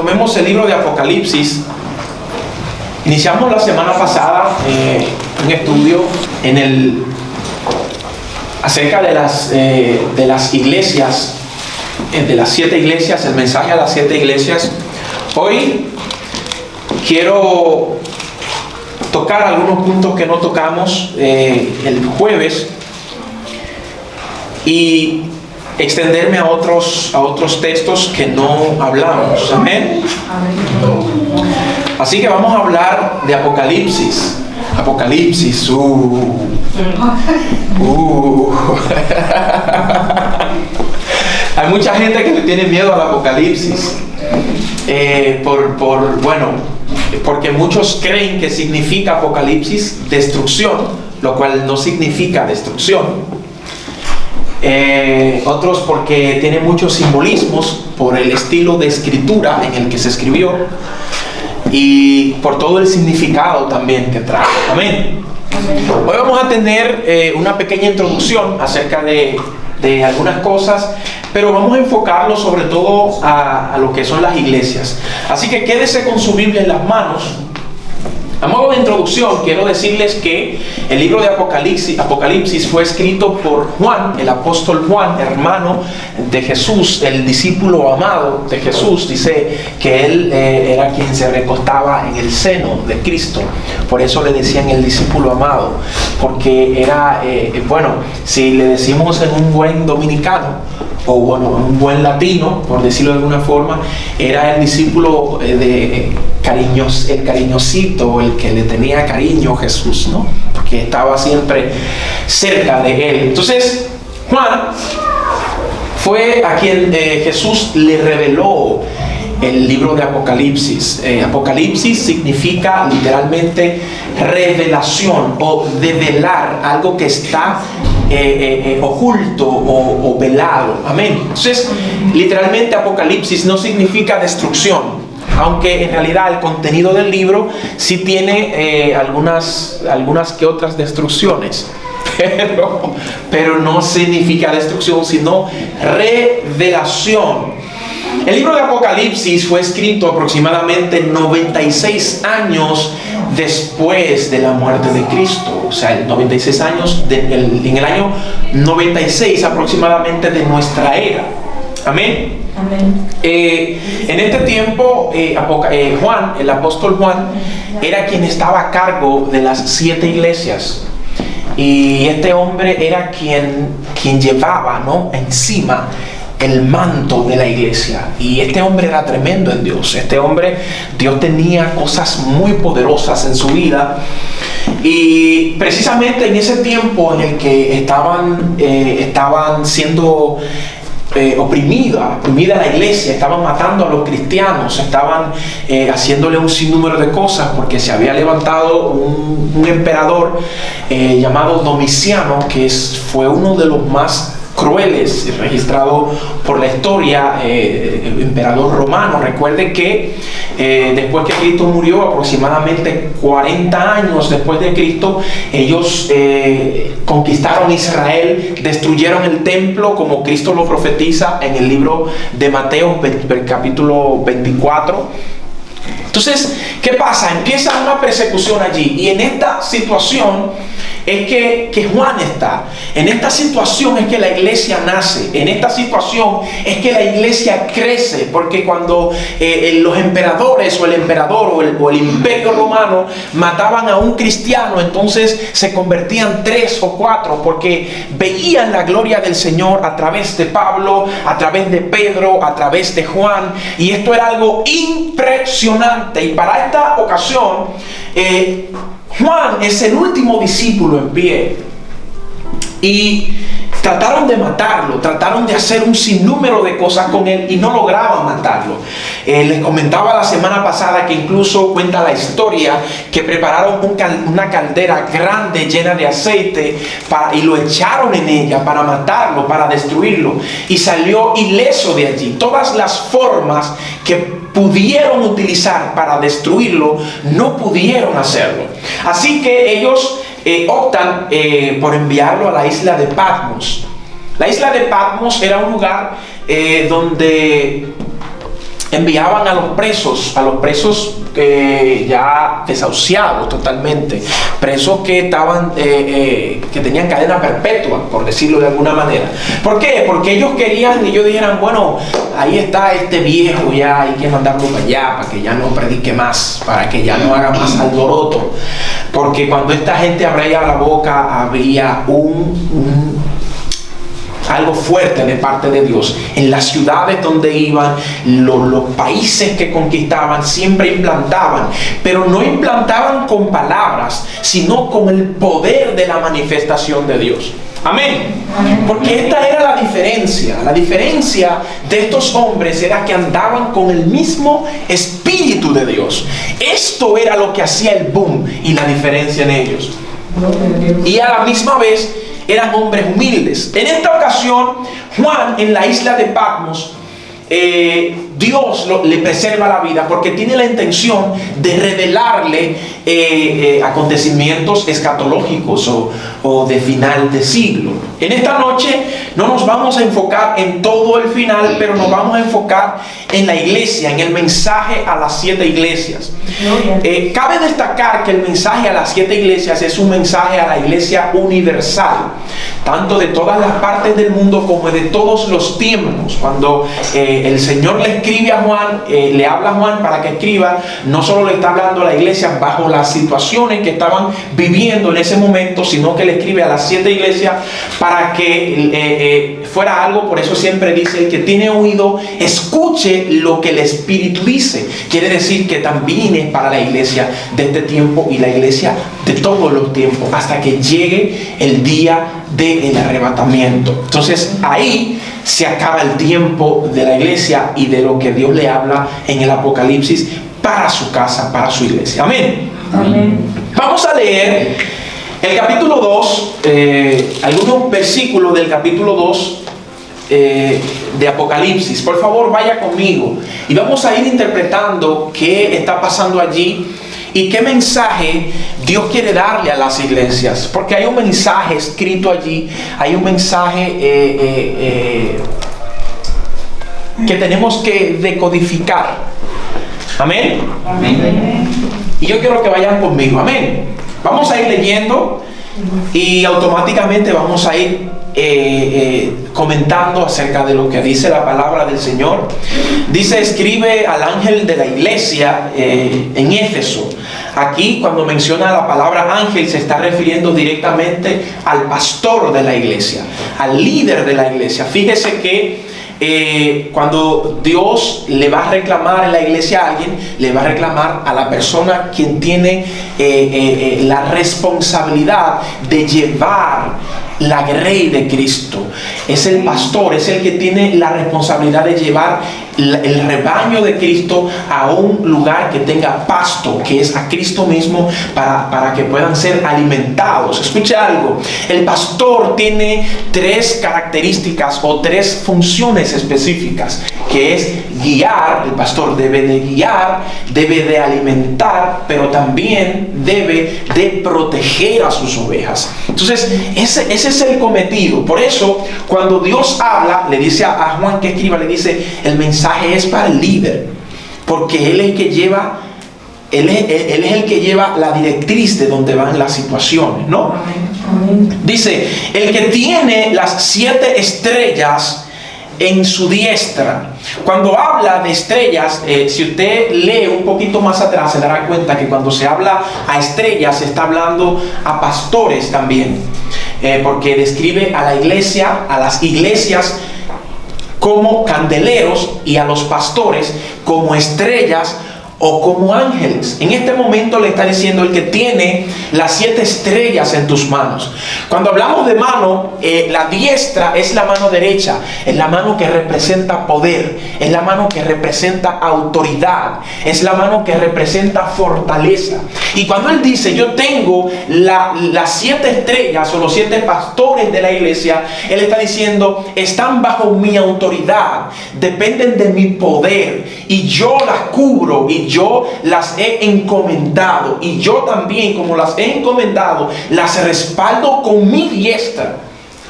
tomemos el libro de Apocalipsis. Iniciamos la semana pasada un estudio acerca de las iglesias, de las 7 iglesias, el mensaje a las 7 iglesias. Hoy quiero tocar algunos puntos que no tocamos el jueves y extenderme a otros textos que no hablamos. Amén. Así que vamos a hablar de Apocalipsis. Apocalipsis. Hay mucha gente que le tiene miedo al Apocalipsis. Porque muchos creen que significa Apocalipsis destrucción, lo cual no significa destrucción. Otros porque tiene muchos simbolismos por el estilo de escritura en el que se escribió y por todo el significado también que trae. Amén. Hoy vamos a tener una pequeña introducción acerca de algunas cosas, pero vamos a enfocarlo sobre todo a lo que son las iglesias. Así que quédese con su Biblia en las manos. A modo de introducción, quiero decirles que el libro de Apocalipsis fue escrito por Juan, el apóstol Juan, hermano de Jesús, el discípulo amado de Jesús. Dice que él era quien se recostaba en el seno de Cristo. Por eso le decían el discípulo amado, porque era, si le decimos en un buen dominicano, o un buen latino, por decirlo de alguna forma, era el discípulo el cariñosito, el que le tenía cariño a Jesús, ¿no? Porque estaba siempre cerca de él. Entonces, Juan fue a quien Jesús le reveló el libro de Apocalipsis. Apocalipsis significa literalmente revelación o develar, algo que está oculto o velado. Amén. Entonces, literalmente Apocalipsis no significa destrucción, aunque en realidad el contenido del libro sí tiene algunas que otras destrucciones, pero no significa destrucción, sino revelación. El libro de Apocalipsis fue escrito aproximadamente 96 años después de la muerte de Cristo. O sea, 96 años, en el año 96 aproximadamente de nuestra era. Amén. Amén. En este tiempo, Juan, el apóstol Juan, era quien estaba a cargo de las 7 iglesias. Y este hombre era quien llevaba, ¿no?, encima el manto de la iglesia. Y este hombre era tremendo en Dios. Dios tenía cosas muy poderosas en su vida. Y precisamente en ese tiempo en el que estaban siendo oprimida la iglesia, estaban matando a los cristianos, estaban haciéndole un sinnúmero de cosas, porque se había levantado un emperador llamado Domiciano, que fue uno de los más crueles registrado por la historia, emperador romano. Recuerden que después que Cristo murió, aproximadamente 40 años después de Cristo, ellos conquistaron Israel, destruyeron el templo, como Cristo lo profetiza en el libro de Mateo, capítulo 24. Entonces, ¿qué pasa? Empieza una persecución allí, y en esta situación es que Juan está. En esta situación es que la iglesia nace. En esta situación es que la iglesia crece. Porque cuando los emperadores o el emperador o el imperio romano mataban a un cristiano, entonces se convertían 3 o 4, porque veían la gloria del Señor a través de Pablo, a través de Pedro, a través de Juan. Y esto era algo impresionante. Y para esta ocasión, Juan es el último discípulo en pie, y trataron de matarlo, trataron de hacer un sinnúmero de cosas con él y no lograban matarlo. Les comentaba la semana pasada que incluso cuenta la historia que prepararon una caldera grande llena de aceite y lo echaron en ella para matarlo, para destruirlo, y salió ileso de allí. Todas las formas que pudieron utilizar para destruirlo, no pudieron hacerlo. Así que ellos optan por enviarlo a la isla de Patmos. La isla de Patmos era un lugar donde enviaban a los presos ya desahuciados totalmente, presos que estaban, que tenían cadena perpetua, por decirlo de alguna manera. ¿Por qué? Porque ellos dijeran, bueno, ahí está este viejo, ya hay que mandarlo para allá, para que ya no predique más, para que ya no haga más alboroto. Porque cuando esta gente abría la boca, había algo fuerte de parte de Dios. En las ciudades donde iban, los países que conquistaban, siempre implantaban, pero no implantaban con palabras, sino con el poder de la manifestación de Dios. Amén. Porque esta era la diferencia. La diferencia de estos hombres era que andaban con el mismo Espíritu de Dios. Esto era lo que hacía el boom y la diferencia en ellos. Y a la misma vez eran hombres humildes. En esta ocasión, Juan, en la isla de Patmos, Dios le preserva la vida porque tiene la intención de revelarle acontecimientos escatológicos o de final de siglo. En esta noche no nos vamos a enfocar en todo el final, pero nos vamos a enfocar en la iglesia, en el mensaje a las 7 iglesias. Cabe destacar que el mensaje a las 7 iglesias es un mensaje a la iglesia universal, tanto de todas las partes del mundo como de todos los tiempos. Cuando el Señor le escribe a Juan, le habla a Juan para que escriba, no solo le está hablando a la iglesia bajo las situaciones que estaban viviendo en ese momento, sino que le escribe a las 7 iglesias para que fuera algo. Por eso siempre dice: el que tiene oído, escuche lo que el Espíritu dice. Quiere decir que también es para la iglesia de este tiempo y la iglesia de todos los tiempos, hasta que llegue el día del arrebatamiento. Entonces ahí se acaba el tiempo de la iglesia y de lo que Dios le habla en el Apocalipsis para su casa, para su iglesia. Amén. Amén. Vamos a leer el capítulo 2, algunos versículos del capítulo 2 de Apocalipsis. Por favor, vaya conmigo y vamos a ir interpretando qué está pasando allí y qué mensaje Dios quiere darle a las iglesias, porque hay un mensaje escrito allí, hay un mensaje que tenemos que decodificar. Amén. Amén. Y yo quiero que vayan conmigo. Amén. Vamos a ir leyendo y automáticamente vamos a ir comentando acerca de lo que dice la palabra del Señor. Dice: escribe al ángel de la iglesia en Éfeso. Aquí, cuando menciona la palabra ángel, se está refiriendo directamente al pastor de la iglesia, al líder de la iglesia. Fíjese que cuando Dios le va a reclamar en la iglesia a alguien, le va a reclamar a la persona quien tiene la responsabilidad de llevar la grey de Cristo. Es el pastor, es el que tiene la responsabilidad de llevar el rebaño de Cristo a un lugar que tenga pasto, que es a Cristo mismo, para que puedan ser alimentados. Escucha algo: el pastor tiene 3 características o 3 funciones específicas, que es guiar. El pastor debe de guiar, debe de alimentar, pero también debe de proteger a sus ovejas. Entonces ese es el cometido. Por eso, cuando Dios habla, le dice a Juan que escriba, le dice: el mensaje es para el líder, porque él es el que lleva, él es el que lleva la directriz de donde van las situaciones, ¿no? Dice: el que tiene las 7 estrellas en su diestra. Cuando habla de estrellas, si usted lee un poquito más atrás, se dará cuenta que cuando se habla a estrellas, se está hablando a pastores también, porque describe a la iglesia, a las iglesias, como candeleros, y a los pastores como estrellas o como ángeles. En este momento le está diciendo: el que tiene las 7 estrellas en tus manos. Cuando hablamos de mano, la diestra es la mano derecha, es la mano que representa poder, es la mano que representa autoridad, es la mano que representa fortaleza. Y cuando él dice: yo tengo las 7 estrellas o los 7 pastores de la iglesia, él está diciendo: están bajo mi autoridad, dependen de mi poder, y yo las cubro, y yo las he encomendado, y yo también, como las he encomendado, las respaldo con mi diestra.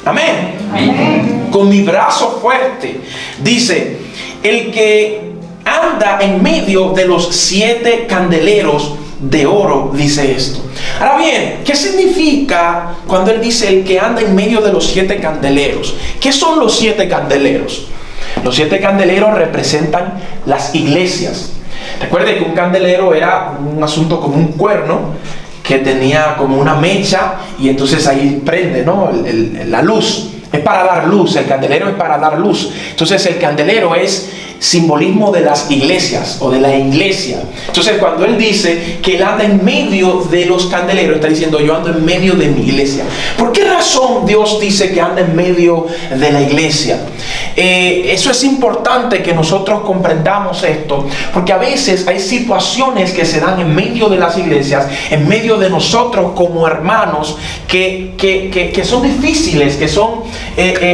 Amén. Amén. Con mi brazo fuerte. Dice: el que anda en medio de los 7 candeleros de oro, dice esto. Ahora bien, ¿qué significa cuando él dice el que anda en medio de los 7 candeleros? ¿Qué son los 7 candeleros? Los 7 candeleros representan las iglesias. Recuerde que un candelero era un asunto como un cuerno que tenía como una mecha y entonces ahí prende, ¿no? La luz. Es para dar luz, el candelero es para dar luz. Entonces el candelero es simbolismo de las iglesias o de la iglesia. Entonces cuando él dice que él anda en medio de los candeleros, está diciendo yo ando en medio de mi iglesia. ¿Por qué razón Dios dice que anda en medio de la iglesia? Eso es importante que nosotros comprendamos esto, porque a veces hay situaciones que se dan en medio de las iglesias, en medio de nosotros como hermanos, que son difíciles, que son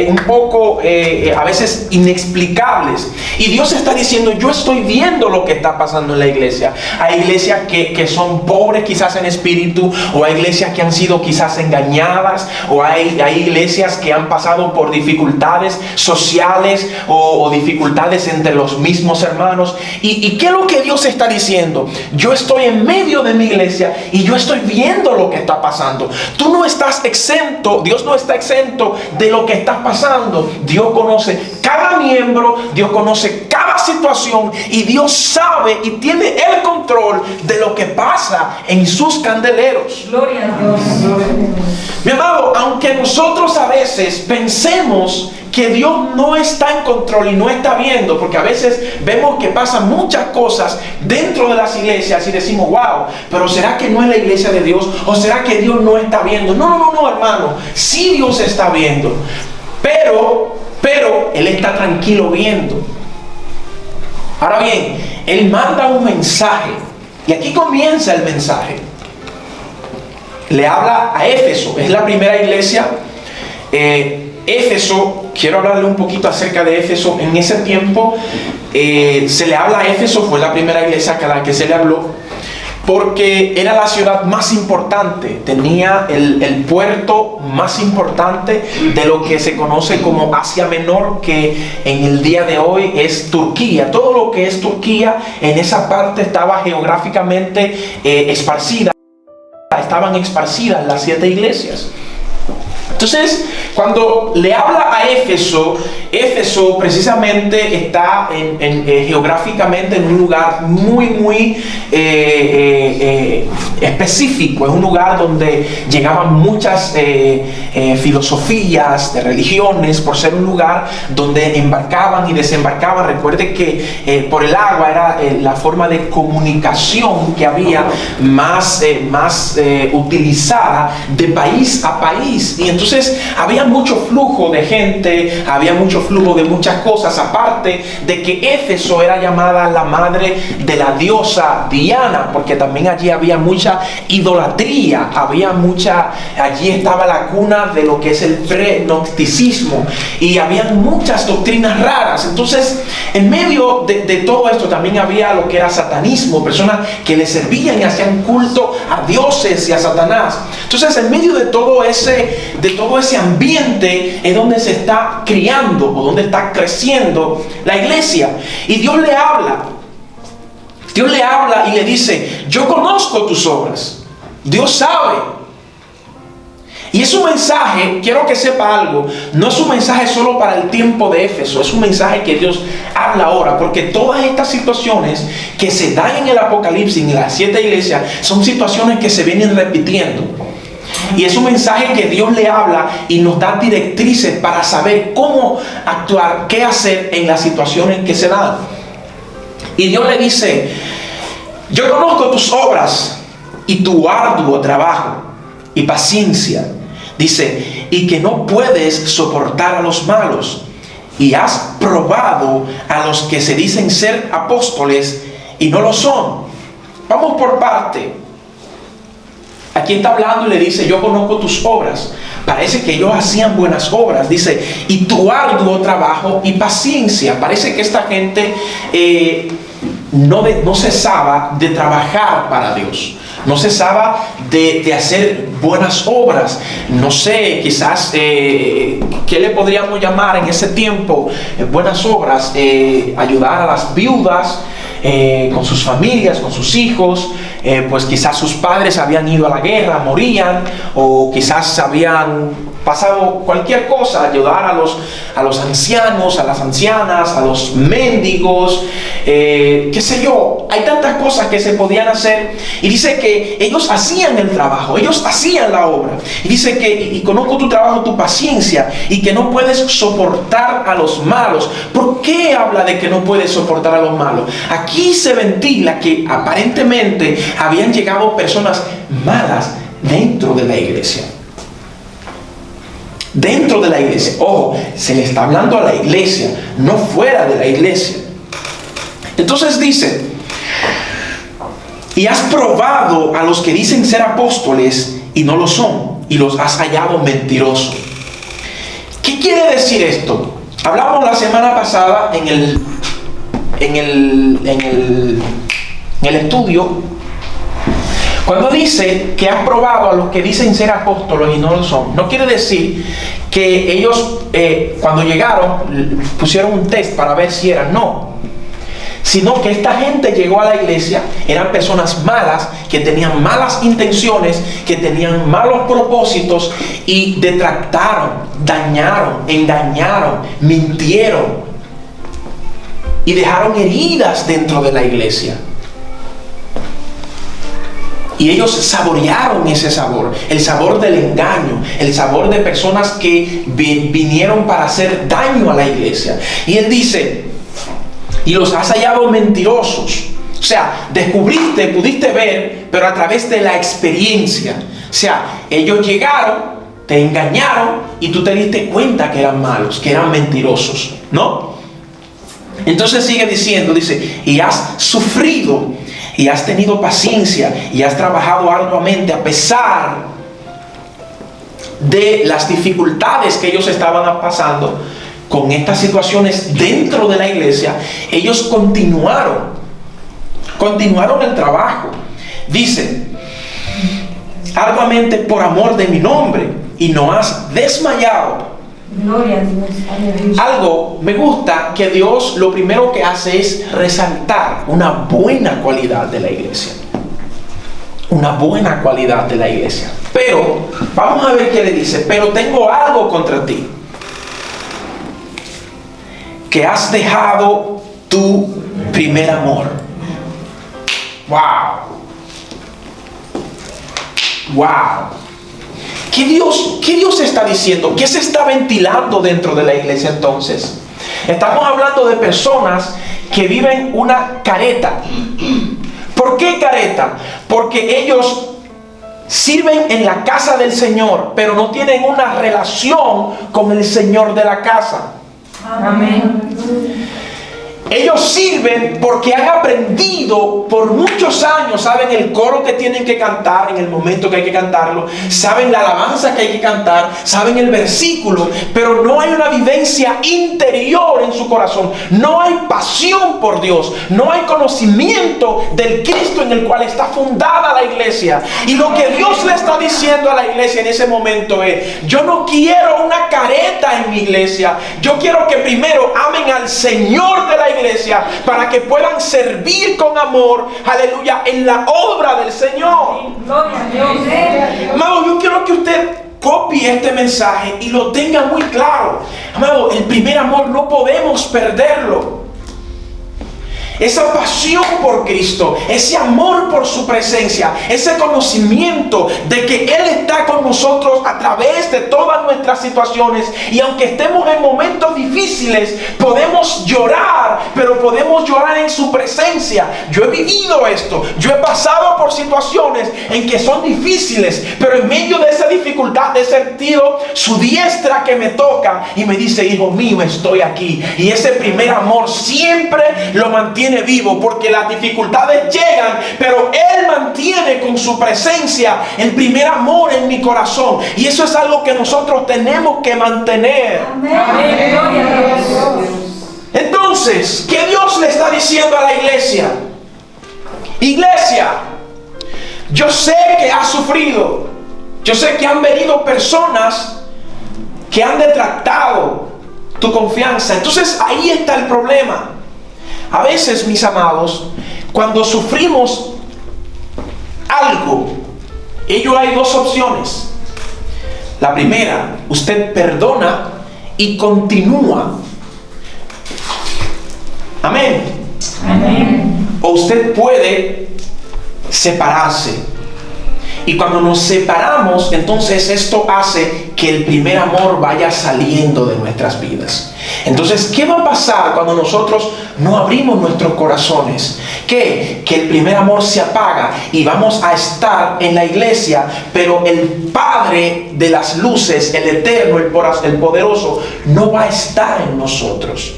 un poco a veces inexplicables. Y Dios está diciendo, yo estoy viendo lo que está pasando en la iglesia. Hay iglesias que son pobres quizás en espíritu, o hay iglesias que han sido quizás engañadas, o hay iglesias que han pasado por dificultades sociales o dificultades entre los mismos hermanos. ¿Y qué es lo que Dios está diciendo? Yo estoy en medio de mi iglesia y yo estoy viendo lo que está pasando. Tú no estás exento, Dios no está exento de lo que está pasando. Dios conoce cada miembro, Dios conoce cada situación y Dios sabe y tiene el control de lo que pasa en sus candeleros. Gloria a Dios. Mi amado, aunque nosotros a veces pensemos que Dios no está en control y no está viendo, porque a veces vemos que pasan muchas cosas dentro de las iglesias y decimos, wow, pero ¿será que no es la iglesia de Dios? ¿O será que Dios no está viendo? No, hermano, sí Dios está viendo, pero Él está tranquilo viendo. Ahora bien, Él manda un mensaje y aquí comienza el mensaje. Le habla a Éfeso, es la primera iglesia. Éfeso, quiero hablarle un poquito acerca de Éfeso. En ese tiempo se le habla a Éfeso, fue la primera iglesia a la que se le habló, porque era la ciudad más importante, tenía el puerto más importante de lo que se conoce como Asia Menor, que en el día de hoy es Turquía. Todo lo que es Turquía en esa parte estaba geográficamente esparcida, estaban esparcidas las 7 iglesias. Entonces, cuando le habla a Éfeso, Éfeso precisamente está geográficamente en un lugar muy específico. Es un lugar donde llegaban muchas filosofías de religiones, por ser un lugar donde embarcaban y desembarcaban. Recuerde que por el agua era la forma de comunicación que había más utilizada de país a país. Y entonces había mucho flujo de gente, había mucho flujo de muchas cosas, aparte de que Éfeso era llamada la madre de la diosa Diana, porque también allí había mucha idolatría, allí estaba la cuna de lo que es el prenocticismo, y había muchas doctrinas raras. Entonces, en medio de todo esto también había lo que era satanismo, personas que le servían y hacían culto a dioses y a Satanás. Entonces, en medio de todo ese ambiente es donde se está criando o donde está creciendo la iglesia. Y Dios le habla y le dice, yo conozco tus obras. Dios sabe. Y es un mensaje, quiero que sepa algo, no es un mensaje solo para el tiempo de Éfeso, es un mensaje que Dios habla ahora, porque todas estas situaciones que se dan en el Apocalipsis, en las 7 iglesias, son situaciones que se vienen repitiendo. Y es un mensaje que Dios le habla y nos da directrices para saber cómo actuar, qué hacer en las situaciones que se dan. Y Dios le dice, yo conozco tus obras y tu arduo trabajo y paciencia. Dice, y que no puedes soportar a los malos, y has probado a los que se dicen ser apóstoles y no lo son. Vamos por parte. Aquí está hablando y le dice, yo conozco tus obras. Parece que ellos hacían buenas obras. Dice, y tu arduo trabajo y paciencia. Parece que esta gente no cesaba de trabajar para Dios. No cesaba de hacer buenas obras. No sé, quizás, ¿qué le podríamos llamar en ese tiempo? Buenas obras, ayudar a las viudas con sus familias, con sus hijos. Pues quizás sus padres habían ido a la guerra, morían, o quizás habían pasado cualquier cosa, ayudar a los ancianos, a las ancianas, a los mendigos, qué sé yo. Hay tantas cosas que se podían hacer. Y dice que ellos hacían el trabajo, ellos hacían la obra. Y dice que, y conozco tu trabajo, tu paciencia, y que no puedes soportar a los malos. ¿Por qué habla de que no puedes soportar a los malos? Aquí se ventila que aparentemente habían llegado personas malas dentro de la iglesia. Dentro de la iglesia. Ojo, se le está hablando a la iglesia, no fuera de la iglesia. Entonces dice: y has probado a los que dicen ser apóstoles y no lo son, y los has hallado mentirosos. ¿Qué quiere decir esto? Hablamos la semana pasada en el estudio, cuando dice que has probado a los que dicen ser apóstoles y no lo son. No quiere decir que ellos cuando llegaron pusieron un test para ver si eran. No, sino que esta gente llegó a la iglesia, eran personas malas, que tenían malas intenciones, que tenían malos propósitos, y detractaron, dañaron, engañaron, mintieron y dejaron heridas dentro de la iglesia. Y ellos saborearon ese sabor, el sabor del engaño, el sabor de personas que vinieron para hacer daño a la iglesia. Y él dice: y los has hallado mentirosos. O sea, pudiste ver, pero a través de la experiencia. O sea, ellos llegaron, te engañaron y tú te diste cuenta que eran malos, que eran mentirosos, ¿no? Entonces sigue diciendo, dice: y has sufrido, y has tenido paciencia, y has trabajado arduamente a pesar de las dificultades que ellos estaban pasando con estas situaciones dentro de la iglesia. Ellos continuaron el trabajo. Dice: arduamente por amor de mi nombre, y no has desmayado. Gloria a Dios. Algo me gusta que Dios lo primero que hace es resaltar una buena cualidad de la iglesia. Una buena cualidad de la iglesia. Pero vamos a ver qué le dice: pero tengo algo contra ti, que has dejado tu primer amor. Wow. ¿Qué Dios está diciendo? ¿Qué se está ventilando dentro de la iglesia entonces? Estamos hablando de personas que viven una careta. ¿Por qué careta? Porque ellos sirven en la casa del Señor, pero no tienen una relación con el Señor de la casa. Amén. Ellos sirven porque han aprendido por muchos años, saben el coro que tienen que cantar en el momento que hay que cantarlo, saben la alabanza que hay que cantar, saben el versículo, pero no hay una vivencia interior en su corazón, no hay pasión por Dios, no hay conocimiento del Cristo en el cual está fundada la iglesia. Y lo que Dios le está diciendo a la iglesia en ese momento es: yo no quiero una careta en mi iglesia, yo quiero que primero amen al Señor de la iglesia para que puedan servir con amor, aleluya, en la obra del Señor. Amado, yo quiero que usted copie este mensaje y lo tenga muy claro. Amado, el primer amor no podemos perderlo. Esa pasión por Cristo, ese amor por su presencia, ese conocimiento de que Él está con nosotros a través de todas nuestras situaciones. Y aunque estemos en momentos difíciles, podemos llorar, pero podemos llorar en su presencia. Yo he vivido esto, yo he pasado por situaciones en que son difíciles, pero en medio de esa dificultad he sentido su diestra que me toca y me dice: hijo mío, estoy aquí. Y ese primer amor siempre lo mantiene vivo, porque las dificultades llegan, pero Él mantiene con su presencia el primer amor en mi corazón. Y eso es algo que nosotros tenemos que mantener. Amén. Entonces, ¿qué Dios le está diciendo a la iglesia? Iglesia, yo sé que has sufrido. Yo sé que han venido personas que han detractado tu confianza. Entonces ahí está el problema. A veces, mis amados, cuando sufrimos algo, hay dos opciones. La primera, usted perdona y continúa. Amén. Amén. O usted puede separarse. Y cuando nos separamos, entonces esto hace que el primer amor vaya saliendo de nuestras vidas. Entonces, ¿qué va a pasar cuando nosotros no abrimos nuestros corazones? Que el primer amor se apaga y vamos a estar en la iglesia, pero el Padre de las luces, el eterno, el poderoso, no va a estar en nosotros.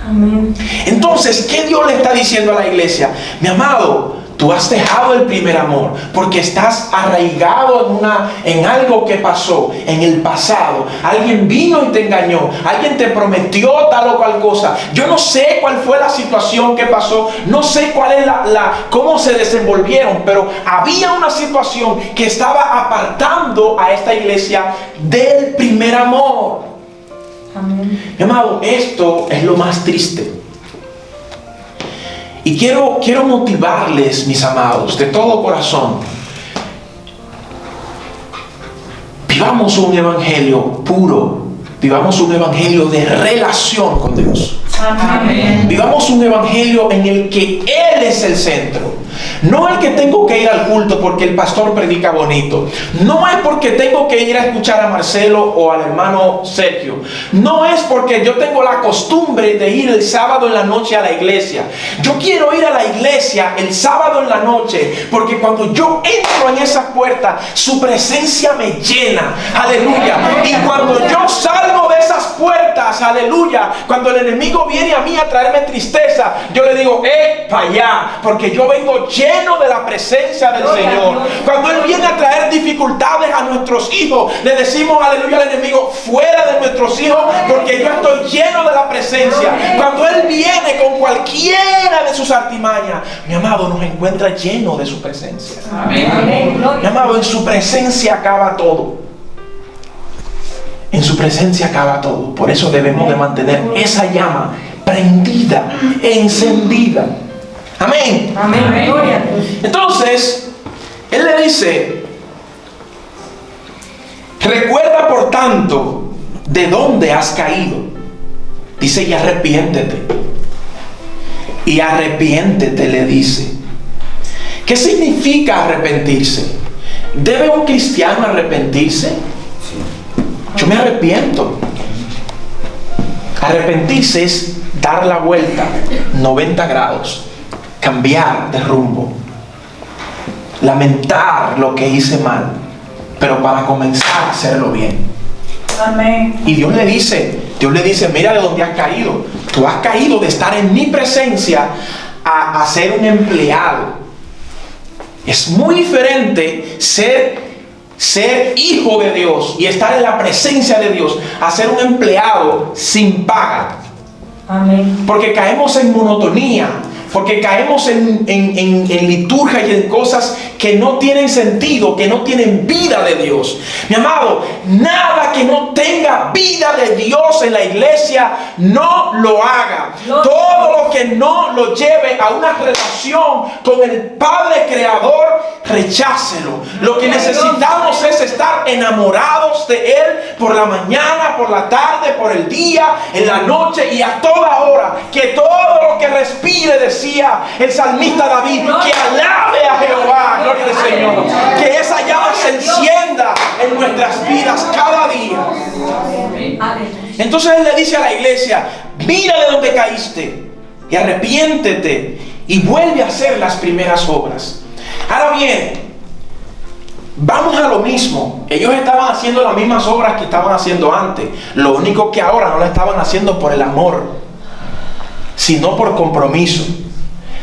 Amén. Entonces, ¿qué Dios le está diciendo a la iglesia? Mi amado, tú has dejado el primer amor porque estás arraigado en algo que pasó en el pasado. Alguien vino y te engañó. Alguien te prometió tal o cual cosa. Yo no sé cuál fue la situación que pasó. No sé cuál es cómo se desenvolvieron. Pero había una situación que estaba apartando a esta iglesia del primer amor. Amén. Mi amado, esto es lo más triste. Y quiero motivarles, mis amados, de todo corazón. Vivamos un evangelio puro. Vivamos un evangelio de relación con Dios. Amén. Vivamos un evangelio en el que Él es el centro. No el que tengo que ir al culto porque el pastor predica bonito. No es porque tengo que ir a escuchar a Marcelo o al hermano Sergio. No es porque yo tengo la costumbre de ir el sábado en la noche a la iglesia. Yo quiero ir a la iglesia el sábado en la noche porque cuando yo entro en esa puerta, su presencia me llena. Aleluya. Y cuando yo salgo de esas puertas, aleluya, cuando el enemigo viene a mí a traerme tristeza, yo le digo, para allá, porque yo vengo lleno de la presencia del Señor. Cuando Él viene a traer dificultades a nuestros hijos, le decimos, aleluya, al enemigo, fuera de nuestros hijos, porque yo estoy lleno de la presencia. Cuando Él viene con cualquiera de sus artimañas, mi amado, nos encuentra lleno de su presencia. Amén. Mi amado, en su presencia acaba todo. En su presencia acaba todo. Por eso debemos de mantener esa llama prendida, encendida. Amén. Amén. Gloria a Dios. Entonces, Él le dice, recuerda por tanto de dónde has caído. Dice, y arrepiéntete. Y arrepiéntete, le dice. ¿Qué significa arrepentirse? ¿Debe un cristiano arrepentirse? Yo me arrepiento. Arrepentirse es dar la vuelta 90 grados, cambiar de rumbo, lamentar lo que hice mal, pero para comenzar a hacerlo bien. Amén. Y Dios le dice, mira de dónde has caído. Tú has caído de estar en mi presencia a ser un empleado. Es muy diferente ser hijo de Dios y estar en la presencia de Dios a ser un empleado sin paga. Amén. Porque caemos en monotonía, porque caemos en liturgia y en cosas que no tienen sentido, que no tienen vida de Dios. Mi amado, nada que no tenga vida de Dios en la iglesia, no lo haga. Todo lo que no lo lleve a una relación con el Padre Creador, rechácelo. Lo que necesitamos es estar enamorados de Él por la mañana, por la tarde, por el día, en la noche y a toda hora. Que todo lo que respire, decía el salmista David, que alabe a Jehová. Gloria al Señor. Que esa llama se encienda en nuestras vidas cada día. Entonces Él le dice a la iglesia, mira de dónde caíste y arrepiéntete y vuelve a hacer las primeras obras. Ahora bien, vamos a lo mismo. Ellos estaban haciendo las mismas obras que estaban haciendo antes. Lo único que ahora no la estaban haciendo por el amor, sino por compromiso.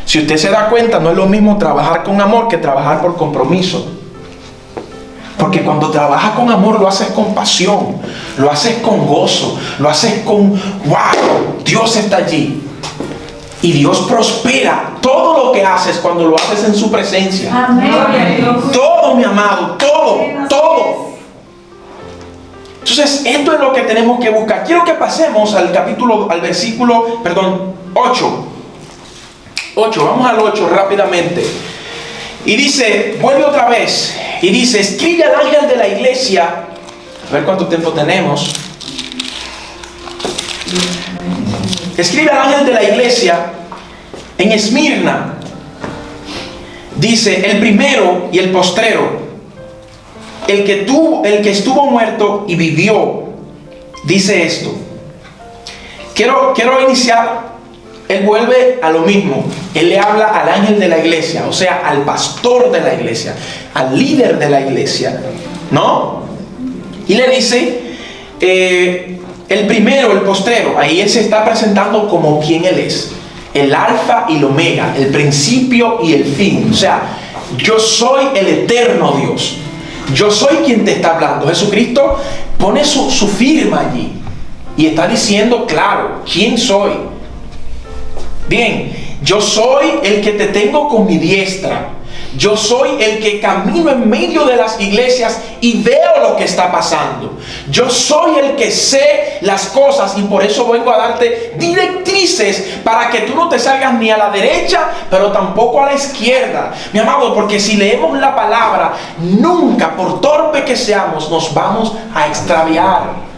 Si usted se da cuenta, no es lo mismo trabajar con amor que trabajar por compromiso. Porque cuando trabajas con amor lo haces con pasión, lo haces con gozo, lo haces con wow, Dios está allí. Y Dios prospera todo lo que haces cuando lo haces en su presencia. Amén. Gloria a Dios. Todo, mi amado, todo, todo. Entonces, esto es lo que tenemos que buscar. Quiero que pasemos al versículo, 8. 8, vamos al 8 rápidamente. Y dice, vuelve otra vez. Y dice, escribe al ángel de la iglesia. A ver cuánto tiempo tenemos. Escribe al ángel de la iglesia en Esmirna. Dice, el primero y el postrero, el que estuvo muerto y vivió, dice esto. Quiero iniciar. Él vuelve a lo mismo. Él le habla al ángel de la iglesia, o sea, al pastor de la iglesia, al líder de la iglesia, ¿no? Y le dice, el primero, el postrero. Ahí él se está presentando como quien él es. El alfa y el omega, el principio y el fin. O sea, yo soy el eterno Dios. Yo soy quien te está hablando. Jesucristo pone su firma allí. Y está diciendo, claro, ¿quién soy? Bien, yo soy el que te tengo con mi diestra. Yo soy el que camino en medio de las iglesias y veo lo que está pasando. Yo soy el que sé las cosas y por eso vengo a darte directrices para que tú no te salgas ni a la derecha, pero tampoco a la izquierda. Mi amado, porque si leemos la palabra, nunca, por torpe que seamos, nos vamos a extraviar.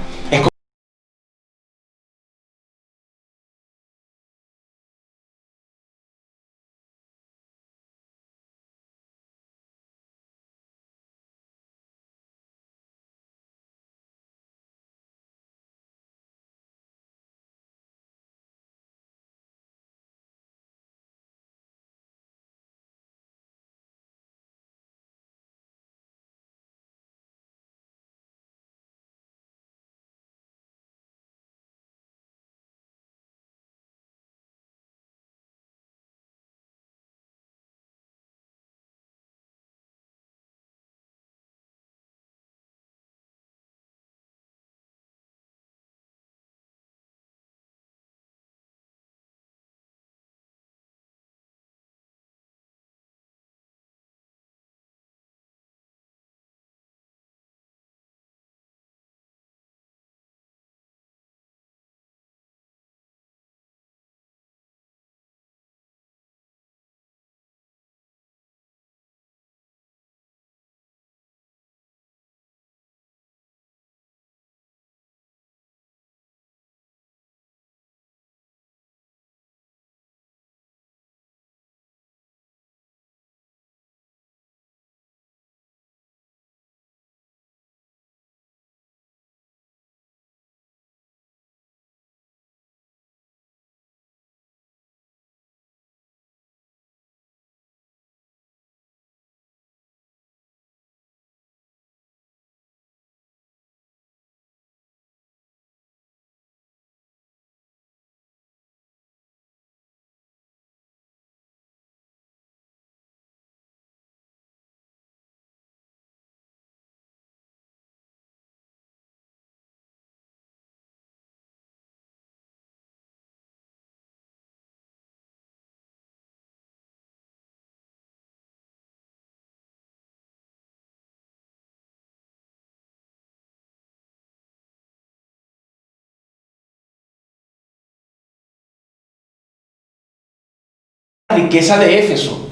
Riqueza de Éfeso.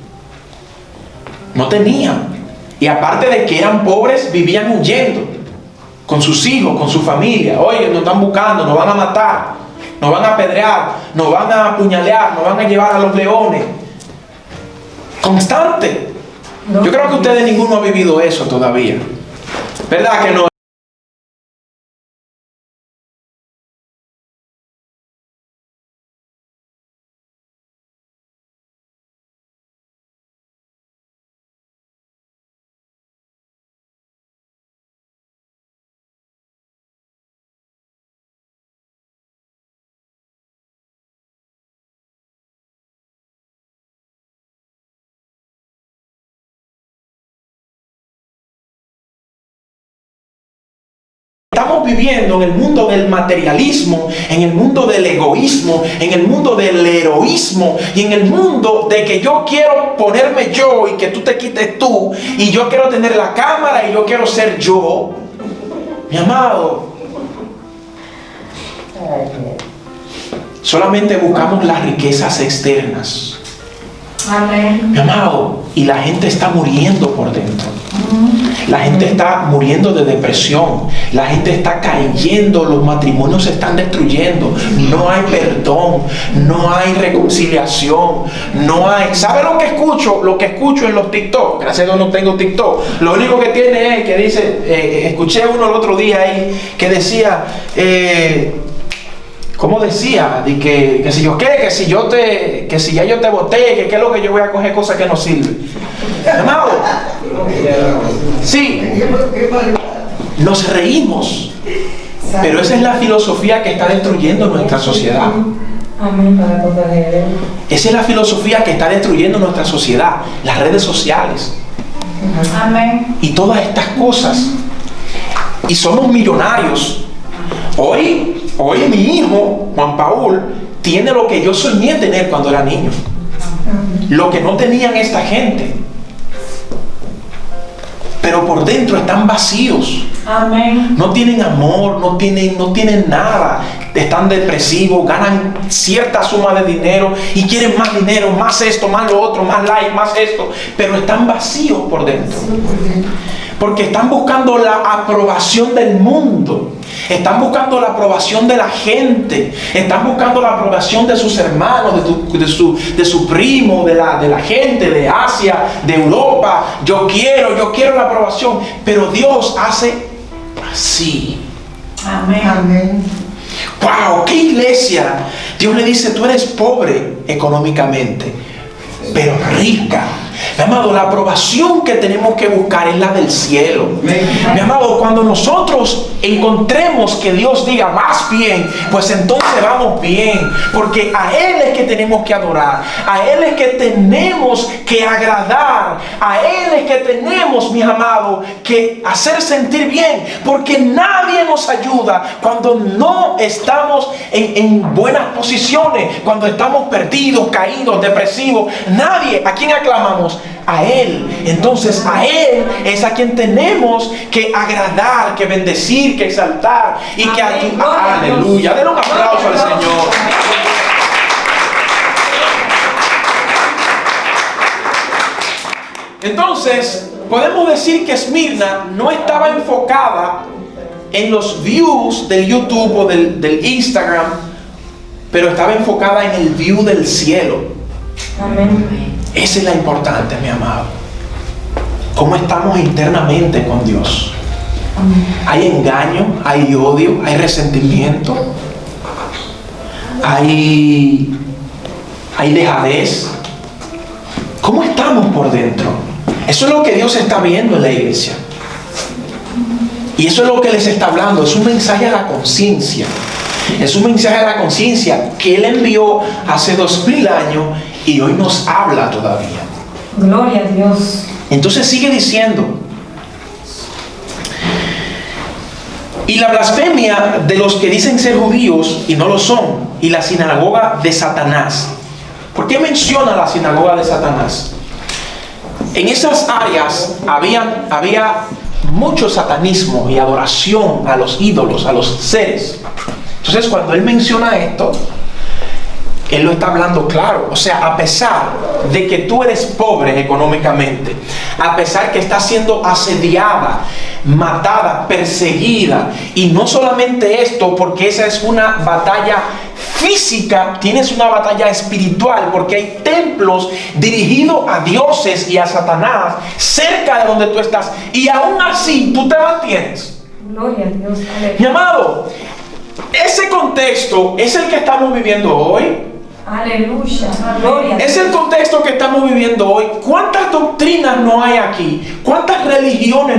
No tenían. Y aparte de que eran pobres, vivían huyendo. Con sus hijos, con su familia. Oye, nos están buscando, nos van a matar, nos van a apedrear, nos van a apuñalear, nos van a llevar a los leones. Constante. Yo creo que ustedes ninguno ha vivido eso todavía. ¿Verdad que no? estamos viviendo en el mundo del materialismo, en el mundo del egoísmo, en el mundo del heroísmo y en el mundo de que yo quiero ponerme yo y que tú te quites tú y yo quiero tener la cámara y yo quiero ser yo. Mi amado, solamente buscamos las riquezas externas. Amén. Mi amado, y la gente está muriendo por dentro. La gente está muriendo de depresión. La gente está cayendo. Los matrimonios se están destruyendo. No hay perdón. No hay reconciliación. No hay... ¿Sabe lo que escucho? Lo que escucho en los TikTok. Gracias a Dios no tengo TikTok. Lo único que tiene es que dice... escuché uno el otro día ahí que decía... ¿cómo decía? De que si yo qué, que si ya yo te boté, que qué es lo que yo voy a coger cosas que no sirven. Amado, sí, nos reímos, pero esa es la filosofía que está destruyendo nuestra sociedad. Amén. Esa es la filosofía que está destruyendo nuestra sociedad, las redes sociales Amén. y todas estas cosas. Y somos millonarios. Hoy mi hijo, Juan Paul, tiene lo que yo soñé tener cuando era niño. Lo que no tenían esta gente. Pero por dentro están vacíos. Amén. No tienen amor, no tienen nada. Están depresivos, ganan cierta suma de dinero y quieren más dinero, más esto, más lo otro, más like, más esto. Pero están vacíos por dentro. Porque están buscando la aprobación del mundo. Están buscando la aprobación de la gente. Están buscando la aprobación de sus hermanos, de su primo, de la gente de Asia, de Europa. Yo quiero la aprobación. Pero Dios hace así. Amén. Amén. ¡Wow! ¡Qué iglesia! Dios le dice, tú eres pobre económicamente, pero rica. Mi amado, la aprobación que tenemos que buscar es la del cielo. Mi amado, cuando nosotros encontremos que Dios diga más bien, pues entonces vamos bien. Porque a Él es que tenemos que adorar. A Él es que tenemos que agradar. A Él es que tenemos, mis amados, que hacer sentir bien. Porque nadie nos ayuda cuando no estamos en buenas posiciones. Cuando estamos perdidos, caídos, depresivos. Nadie. ¿A quién aclamamos? A Él. Entonces a Él es a quien tenemos que agradar, que bendecir, que exaltar y que ayudar. Aleluya. Denle un aplauso al Señor. Entonces podemos decir que Esmirna no estaba enfocada en los views del YouTube o del Instagram, pero estaba enfocada en el view del cielo. Amén. Esa es la importante, mi amado. ¿Cómo estamos internamente con Dios? Hay engaño, hay odio, hay resentimiento, hay dejadez. ¿Cómo estamos por dentro? Eso es lo que Dios está viendo en la iglesia. Y eso es lo que les está hablando. Es un mensaje a la conciencia. Es un mensaje a la conciencia que Él envió hace 2000 años y hoy nos habla todavía. Gloria a Dios. Entonces sigue diciendo: y la blasfemia de los que dicen ser judíos y no lo son, y la sinagoga de Satanás. ¿Por qué menciona la sinagoga de Satanás? En esas áreas había mucho satanismo y adoración a los ídolos, a los seres. Entonces cuando él menciona esto, él lo está hablando claro. O sea, a pesar de que tú eres pobre económicamente, a pesar que estás siendo asediada, matada, perseguida, y no solamente esto, porque esa es una batalla física, tienes una batalla espiritual, porque hay templos dirigidos a dioses y a Satanás cerca de donde tú estás, y aún así tú te mantienes. Gloria a Dios. Mi amado, ese contexto es el que estamos viviendo hoy. Aleluya. Gloria a Dios. Es el contexto que estamos viviendo hoy. ¿Cuántas doctrinas no hay aquí? ¿Cuántas religiones